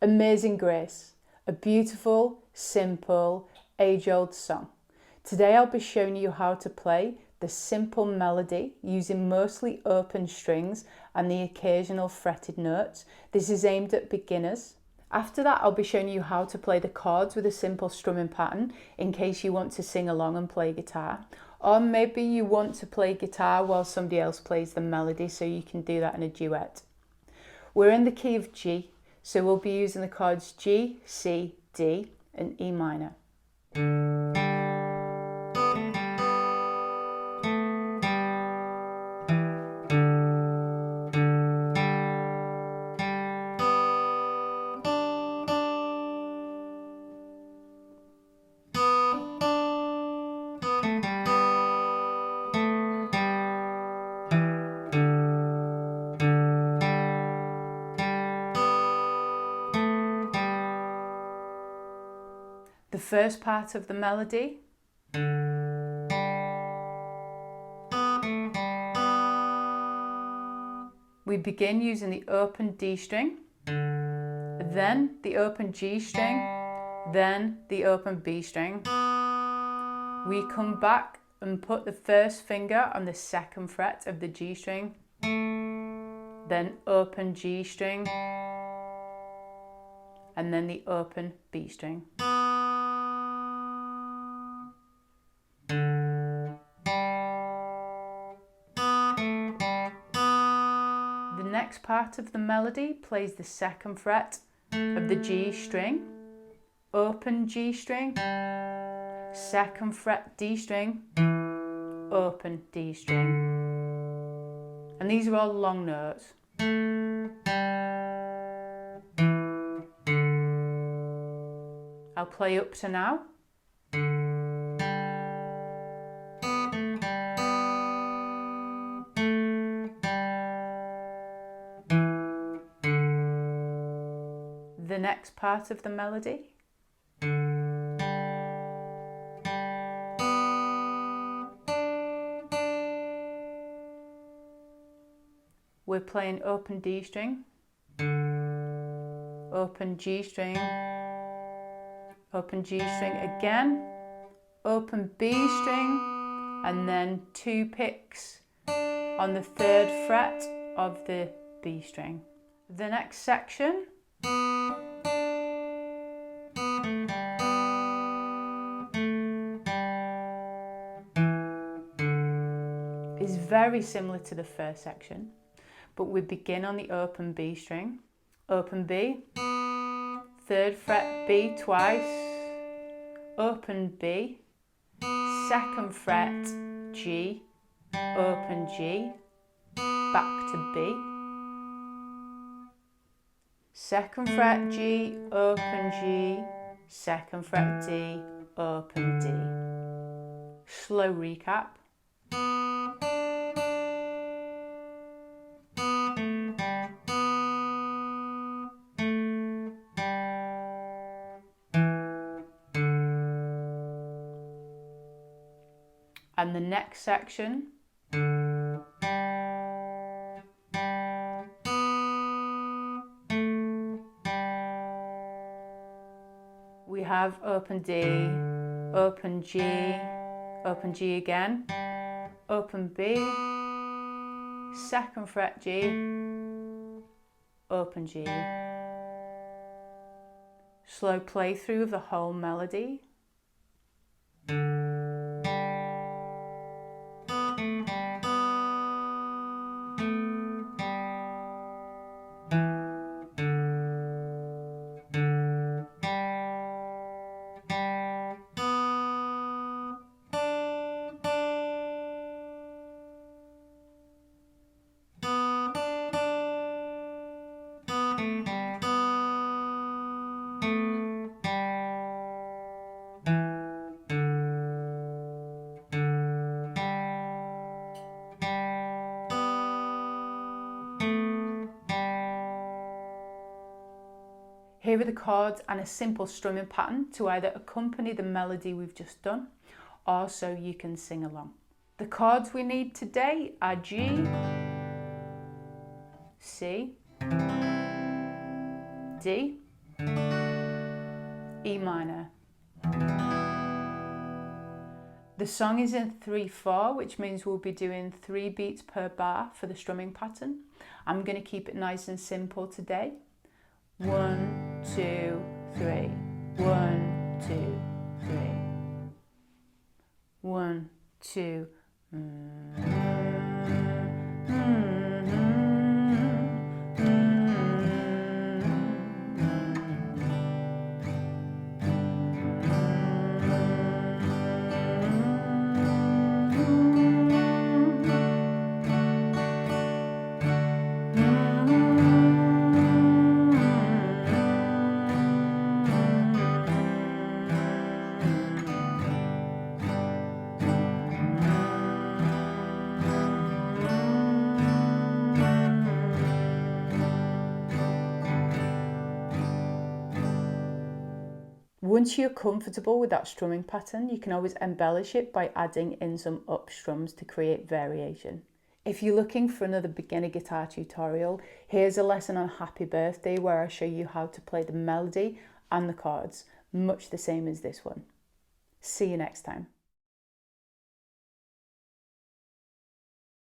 Amazing Grace, a beautiful, simple, age-old song. Today I'll be showing you how to play the simple melody using mostly open strings and the occasional fretted notes. This is aimed at beginners. After that, I'll be showing you how to play the chords with a simple strumming pattern in case you want to sing along and play guitar. Or maybe you want to play guitar while somebody else plays the melody, so you can do that in a duet. We're in the key of G, so we'll be using the chords G, C, D and E minor. The first part of the melody we begin using the open D string, then the open G string, then the open B string. We come back and put the first finger on the second fret of the G string, then open G string, and then the open B string. The next part of the melody plays the second fret of the G string, open G string, second fret D string, open D string. And these are all long notes. I'll play up to now. The next part of the melody. We're playing open D string, open G string, open G string again, open B string, and then two picks on the third fret of the B string. The next section is very similar to the first section, but we begin on the open B string, open B, third fret B twice, open B, second fret G, open G, back to B, second fret G, open G, second fret D, open D. Slow recap. And the next section we have open D, open G again, open B, second fret G, open G. Slow play through of the whole melody. Here are the chords and a simple strumming pattern to either accompany the melody we've just done, or so you can sing along. The chords we need today are G, C, D, E minor. The song is in 3/4, which means we'll be doing 3 beats per bar for the strumming pattern. I'm going to keep it nice and simple today. 1, 2, 3. 1, 2, 3. 1, 2. Once you're comfortable with that strumming pattern, you can always embellish it by adding in some up strums to create variation. If you're looking for another beginner guitar tutorial, here's a lesson on Happy Birthday where I show you how to play the melody and the chords, much the same as this one. See you next time.